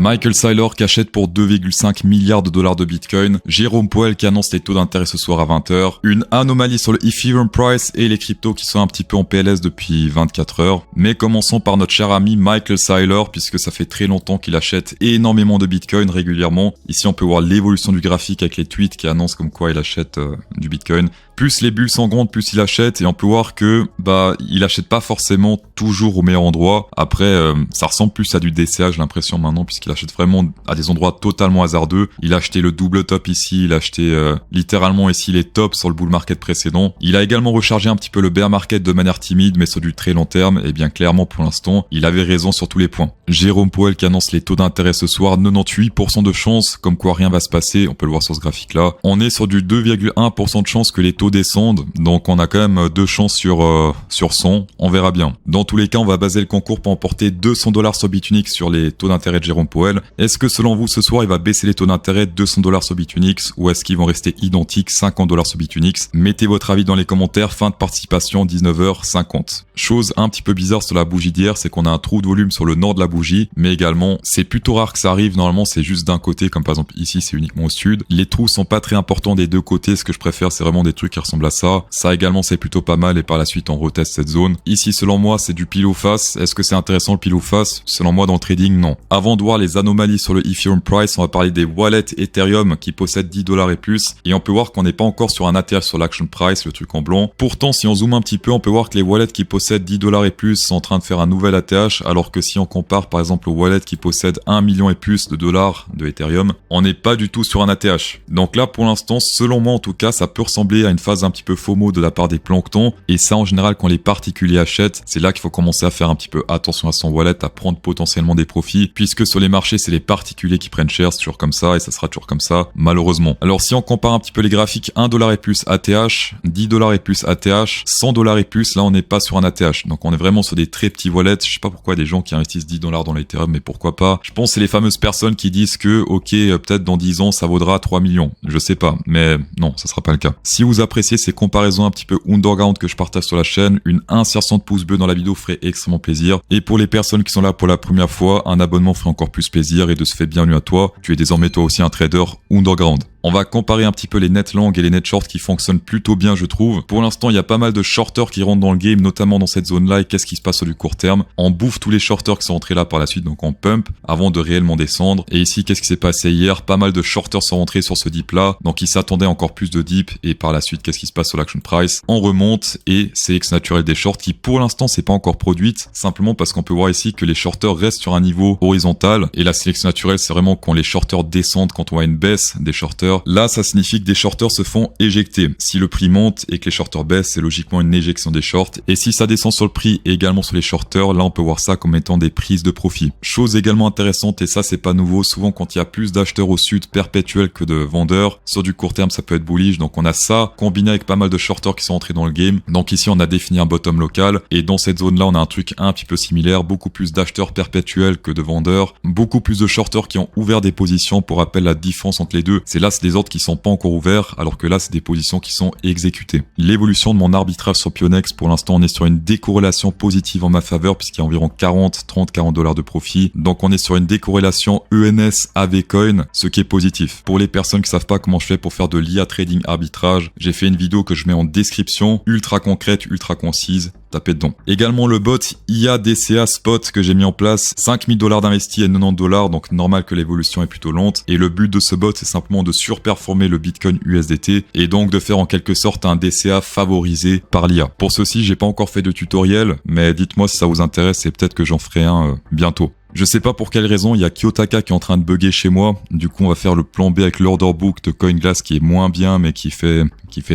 Michael Saylor qui achète pour 2,5 milliards de dollars de Bitcoin. Jérôme Powell qui annonce les taux d'intérêt ce soir à 20h. Une anomalie sur le Ethereum price et les cryptos qui sont un petit peu en PLS depuis 24 heures. Mais commençons par notre cher ami Michael Saylor, puisque ça fait très longtemps qu'il achète énormément de Bitcoin régulièrement. Ici on peut voir l'évolution du graphique avec les tweets qui annoncent comme quoi il achète du Bitcoin. Plus les bulles s'augmentent, plus il achète, et on peut voir que il achète pas forcément toujours au meilleur endroit. Après, ça ressemble plus à du DCA, j'ai l'impression maintenant, puisqu'il achète vraiment à des endroits totalement hasardeux. Il a acheté le double top ici, il a acheté littéralement ici les tops sur le bull market précédent. Il a également rechargé un petit peu le bear market de manière timide, mais sur du très long terme, et bien clairement pour l'instant, il avait raison sur tous les points. Jérôme Powell qui annonce les taux d'intérêt ce soir, 98% de chance, comme quoi rien va se passer, on peut le voir sur ce graphique-là. On est sur du 2,1% de chance que les taux descendent, donc on a quand même 2 chances sur 100, on verra bien. Dans tous les cas, on va baser le concours pour emporter 200 $ sur Bitunix sur les taux d'intérêt de Jérôme Powell. Est-ce que selon vous ce soir il va baisser les taux d'intérêt 200 $ sur Bitunix, ou est-ce qu'ils vont rester identiques 50 $ sur Bitunix? Mettez votre avis dans les commentaires, fin de participation 19h50. Chose un petit peu bizarre sur la bougie d'hier, c'est qu'on a un trou de volume sur le nord de la bougie, mais également c'est plutôt rare que ça arrive, normalement c'est juste d'un côté, comme par exemple ici c'est uniquement au sud. Les trous sont pas très importants des deux côtés, ce que je préfère c'est vraiment des trucs qui ressemblent à ça. Ça également c'est plutôt pas mal, et par la suite on reteste cette zone. Ici selon moi c'est du pile ou face. Est-ce que c'est intéressant le pile ou face? Selon moi dans le trading non. Avant de voir les anomalies sur le Ethereum price, on va parler des wallets Ethereum qui possèdent 10 $ et plus, et on peut voir qu'on n'est pas encore sur un ATH sur l'action price, le truc en blanc. Pourtant si on zoome un petit peu, on peut voir que les wallets qui possèdent 10 $ et plus sont en train de faire un nouvel ATH, alors que si on compare par exemple aux wallets qui possèdent 1 million et plus de dollars de Ethereum, on n'est pas du tout sur un ATH. Donc là pour l'instant, selon moi en tout cas, ça peut ressembler à une phase un petit peu FOMO de la part des planctons, et ça en général quand les particuliers achètent, c'est là qu'il faut commencer à faire un petit peu attention à son wallet, à prendre potentiellement des profits, puisque sur les marchés c'est les particuliers qui prennent cher, c'est toujours comme ça, et ça sera toujours comme ça, malheureusement. Alors si on compare un petit peu les graphiques, 1 $ et plus ATH, 10 $ et plus ATH, 100 $ et plus, là on n'est pas sur un ATH, donc on est vraiment sur des très petits wallets. Je sais pas pourquoi des gens qui investissent 10 $ dans l'Ethereum, mais pourquoi pas. Je pense que c'est les fameuses personnes qui disent que ok, peut-être dans 10 ans ça vaudra 3 millions, je sais pas, mais non, ça sera pas le cas. Si vous appréciez ces comparaisons un petit peu underground que je partage sur la chaîne, une insertion de pouce bleu dans la vidéo ferait extrêmement plaisir, et pour les personnes qui sont là pour la première fois, un abonnement ferait encore plus plaisir, et de ce fait bienvenue à toi, tu es désormais toi aussi un trader underground. On va comparer un petit peu les net long et les net short qui fonctionnent plutôt bien, je trouve. Pour l'instant, il y a pas mal de shorters qui rentrent dans le game, notamment dans cette zone-là, et qu'est-ce qui se passe sur du court terme? On bouffe tous les shorters qui sont rentrés là par la suite, donc on pump, avant de réellement descendre. Et ici, qu'est-ce qui s'est passé hier? Pas mal de shorters sont rentrés sur ce dip-là, donc ils s'attendaient encore plus de dip, et par la suite, qu'est-ce qui se passe sur l'action price? On remonte, et sélection naturelle des shorts qui, pour l'instant, c'est pas encore produite, simplement parce qu'on peut voir ici que les shorters restent sur un niveau horizontal, et la sélection naturelle, c'est vraiment quand les shorters descendent, quand on voit une baisse des shorters. Là, ça signifie que des shorters se font éjecter. Si le prix monte et que les shorters baissent, c'est logiquement une éjection des shorts. Et si ça descend sur le prix et également sur les shorters, là on peut voir ça comme étant des prises de profit. Chose également intéressante, et ça c'est pas nouveau, souvent quand il y a plus d'acheteurs au sud perpétuels que de vendeurs, sur du court terme ça peut être bullish. Donc on a ça combiné avec pas mal de shorters qui sont entrés dans le game. Donc ici on a défini un bottom local, et dans cette zone là on a un truc un petit peu similaire, beaucoup plus d'acheteurs perpétuels que de vendeurs, beaucoup plus de shorters qui ont ouvert des positions. Pour rappel, la différence entre les deux, c'est là c'est des ordres qui sont pas encore ouverts, alors que là c'est des positions qui sont exécutées. L'évolution de mon arbitrage sur Pionex, pour l'instant on est sur une décorrélation positive en ma faveur, puisqu'il y a environ 40 $ de profit. Donc on est sur une décorrélation ENS AVCoin, ce qui est positif. Pour les personnes qui savent pas comment je fais pour faire de l'IA trading arbitrage, j'ai fait une vidéo que je mets en description, ultra concrète, ultra concise. Tapez dedans. Également le bot IADCA Spot que j'ai mis en place, 5000 $ d'investis et 90 $, donc normal que l'évolution est plutôt lente. Et le but de ce bot, c'est simplement de surperformer le Bitcoin USDT, et donc de faire en quelque sorte un DCA favorisé par l'IA. Pour ceci, j'ai pas encore fait de tutoriel, mais dites-moi si ça vous intéresse, et peut-être que j'en ferai un bientôt. Je sais pas pour quelle raison, il y a Kiyotaka qui est en train de bugger chez moi. Du coup, on va faire le plan B avec l'order book de CoinGlass qui est moins bien, mais qui fait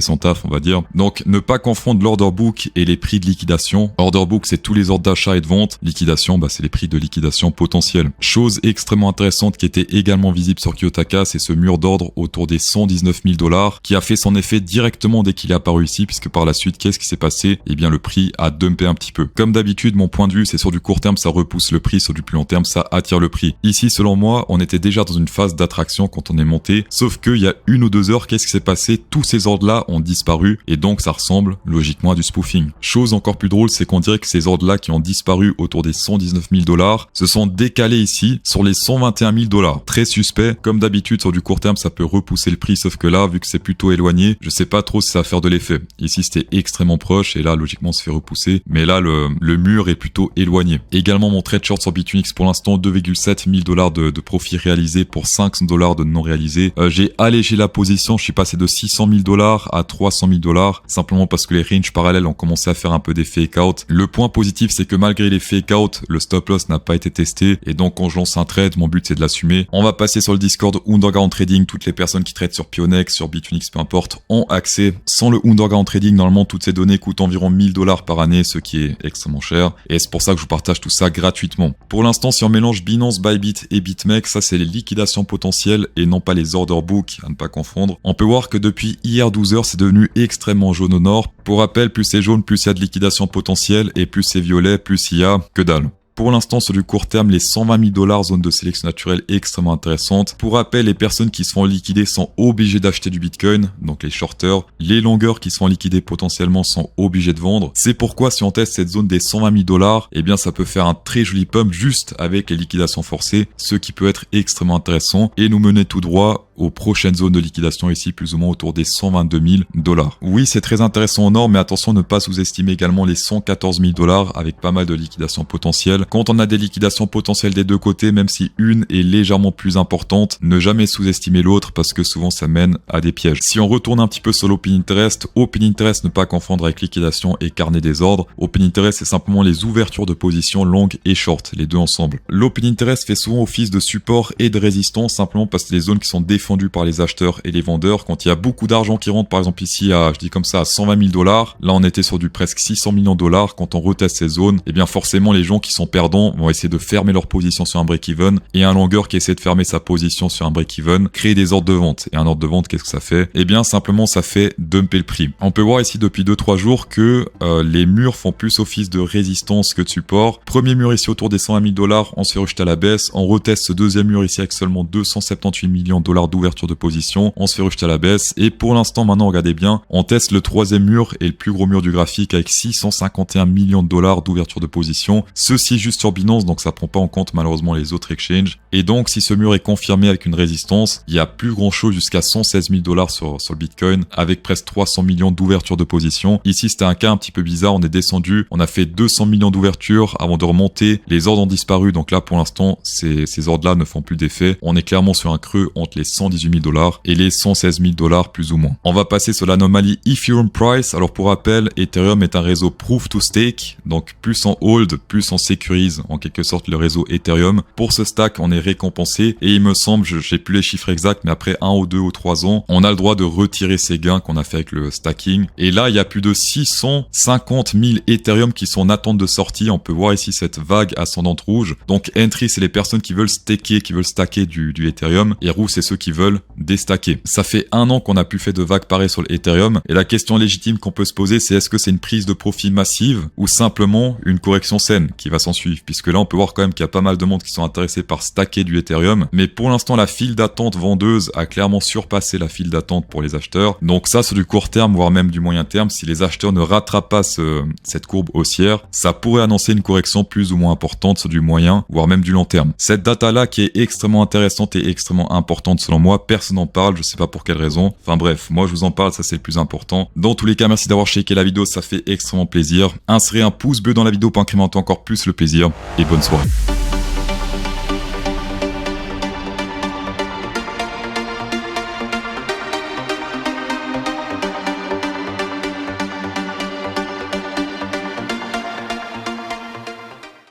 son taf, on va dire. Donc, ne pas confondre l'order book et les prix de liquidation. Order book, c'est tous les ordres d'achat et de vente. Liquidation, c'est les prix de liquidation potentiels. Chose extrêmement intéressante qui était également visible sur Kiyotaka, c'est ce mur d'ordre autour des 119 000 $ qui a fait son effet directement dès qu'il est apparu ici, puisque par la suite, qu'est-ce qui s'est passé? Eh bien, le prix a dumpé un petit peu. Comme d'habitude, mon point de vue, c'est sur du court terme, ça repousse le prix, sur du plus long terme ça attire le prix. Ici selon moi on était déjà dans une phase d'attraction quand on est monté, sauf qu'il y a 1 ou 2 heures, qu'est-ce qui s'est passé? Tous ces ordres là ont disparu et donc ça ressemble logiquement à du spoofing. Chose encore plus drôle, c'est qu'on dirait que ces ordres là qui ont disparu autour des 119 000 $ se sont décalés ici sur les 121 000 $. Très suspect, comme d'habitude sur du court terme ça peut repousser le prix, sauf que là vu que c'est plutôt éloigné, je sais pas trop si ça va faire de l'effet. Ici c'était extrêmement proche et là logiquement on se fait repousser, mais là le mur est plutôt éloigné. Également mon trade short sur Bitfinex pour l'instant 2,7 000 $ de profit réalisé pour 500 $ de non réalisé. J'ai allégé la position, je suis passé de 600 000 $ à 300 000 $, simplement parce que les ranges parallèles ont commencé à faire un peu des fake out. Le point positif c'est que malgré les fake out, le stop loss n'a pas été testé et donc quand je lance un trade, mon but c'est de l'assumer. On va passer sur le Discord Underground Trading, toutes les personnes qui traitent sur Pionex, sur Bitfinex, peu importe, ont accès. Sans le Underground Trading, normalement toutes ces données coûtent environ 1000 $ par année, ce qui est extrêmement cher et c'est pour ça que je vous partage tout ça gratuitement. Pour l'instant, si on mélange Binance, Bybit et BitMEX, ça c'est les liquidations potentielles et non pas les order books, à ne pas confondre. On peut voir que depuis hier 12 heures, c'est devenu extrêmement jaune au nord. Pour rappel, plus c'est jaune, plus il y a de liquidation potentielle et plus c'est violet, plus il y a que dalle. Pour l'instant, sur du court terme, les 120 000 $ zone de sélection naturelle extrêmement intéressante. Pour rappel, les personnes qui se font liquider sont obligées d'acheter du Bitcoin, donc les shorters. Les longeurs qui se font liquider potentiellement sont obligés de vendre. C'est pourquoi si on teste cette zone des 120 000 $, eh bien ça peut faire un très joli pump juste avec les liquidations forcées, ce qui peut être extrêmement intéressant et nous mener tout droit aux prochaines zones de liquidation ici, plus ou moins autour des 122 000 $. Oui, c'est très intéressant au nord, mais attention ne pas sous-estimer également les 114 000 $ avec pas mal de liquidations potentielles. Quand on a des liquidations potentielles des deux côtés, même si une est légèrement plus importante, ne jamais sous-estimer l'autre parce que souvent ça mène à des pièges. Si on retourne un petit peu sur l'Open Interest, Open Interest ne pas confondre avec liquidation et carnet des ordres. Open Interest c'est simplement les ouvertures de positions longues et short, les deux ensemble. L'Open Interest fait souvent office de support et de résistance simplement parce que les zones qui sont défendues par les acheteurs et les vendeurs, quand il y a beaucoup d'argent qui rentre, par exemple ici à, je dis comme ça, à 120 000 $, là on était sur du presque 600 millions de $, quand on reteste ces zones, et bien forcément les gens qui sont perdants vont essayer de fermer leur position sur un break-even, et un longueur qui essaie de fermer sa position sur un break-even, créer des ordres de vente. Et un ordre de vente, qu'est-ce que ça fait? Eh bien simplement ça fait dumper le prix. On peut voir ici depuis 2-3 jours que les murs font plus office de résistance que de support. Premier mur ici autour des 120 000 $, on se fait rejeter à la baisse, on reteste ce deuxième mur ici avec seulement 278 millions de $ d'ouverture de position, on se fait rejeter à la baisse, et pour l'instant maintenant regardez bien, on teste le troisième mur et le plus gros mur du graphique avec 651 millions de $ d'ouverture de position. Ceci juste sur Binance, donc ça prend pas en compte malheureusement les autres exchanges, et donc si ce mur est confirmé avec une résistance, il y a plus grand chose jusqu'à 116 000 $ sur le Bitcoin, avec presque 300 millions d'ouverture de position. Ici c'était un cas un petit peu bizarre, on est descendu, on a fait 200 millions d'ouverture avant de remonter, les ordres ont disparu, donc là pour l'instant ces ordres là ne font plus d'effet, on est clairement sur un creux entre les 118 000 $ et les 116 000 $ plus ou moins. On va passer sur l'anomalie Ethereum Price. Alors pour rappel, Ethereum est un réseau Proof to Stake, donc plus on hold, plus on sécurise en quelque sorte le réseau Ethereum. Pour ce stack, on est récompensé et il me semble, j'ai plus les chiffres exacts, mais après 1 ou 2 ou 3 ans, on a le droit de retirer ces gains qu'on a fait avec le stacking. Et là, il y a plus de 650 000 Ethereum qui sont en attente de sortie. On peut voir ici cette vague ascendante rouge. Donc entry, c'est les personnes qui veulent staker, qui veulent stacker du Ethereum, et rouge, c'est ceux qui veulent déstacker. Ça fait 1 an qu'on a plus fait de vagues pareilles sur l'Ethereum, et la question légitime qu'on peut se poser, c'est est-ce que c'est une prise de profit massive ou simplement une correction saine qui va s'en suivre, puisque là on peut voir quand même qu'il y a pas mal de monde qui sont intéressés par stacker du Ethereum, mais pour l'instant la file d'attente vendeuse a clairement surpassé la file d'attente pour les acheteurs. Donc ça sur du court terme, voire même du moyen terme, si les acheteurs ne rattrapent pas cette courbe haussière, ça pourrait annoncer une correction plus ou moins importante sur du moyen, voire même du long terme. Cette data là qui est extrêmement intéressante et extrêmement importante selon moi, personne n'en parle, je sais pas pour quelle raison. Enfin bref, moi je vous en parle, ça c'est le plus important. Dans tous les cas, merci d'avoir checké la vidéo, ça fait extrêmement plaisir. Insérez un pouce bleu dans la vidéo pour incrémenter encore plus le plaisir, et bonne soirée.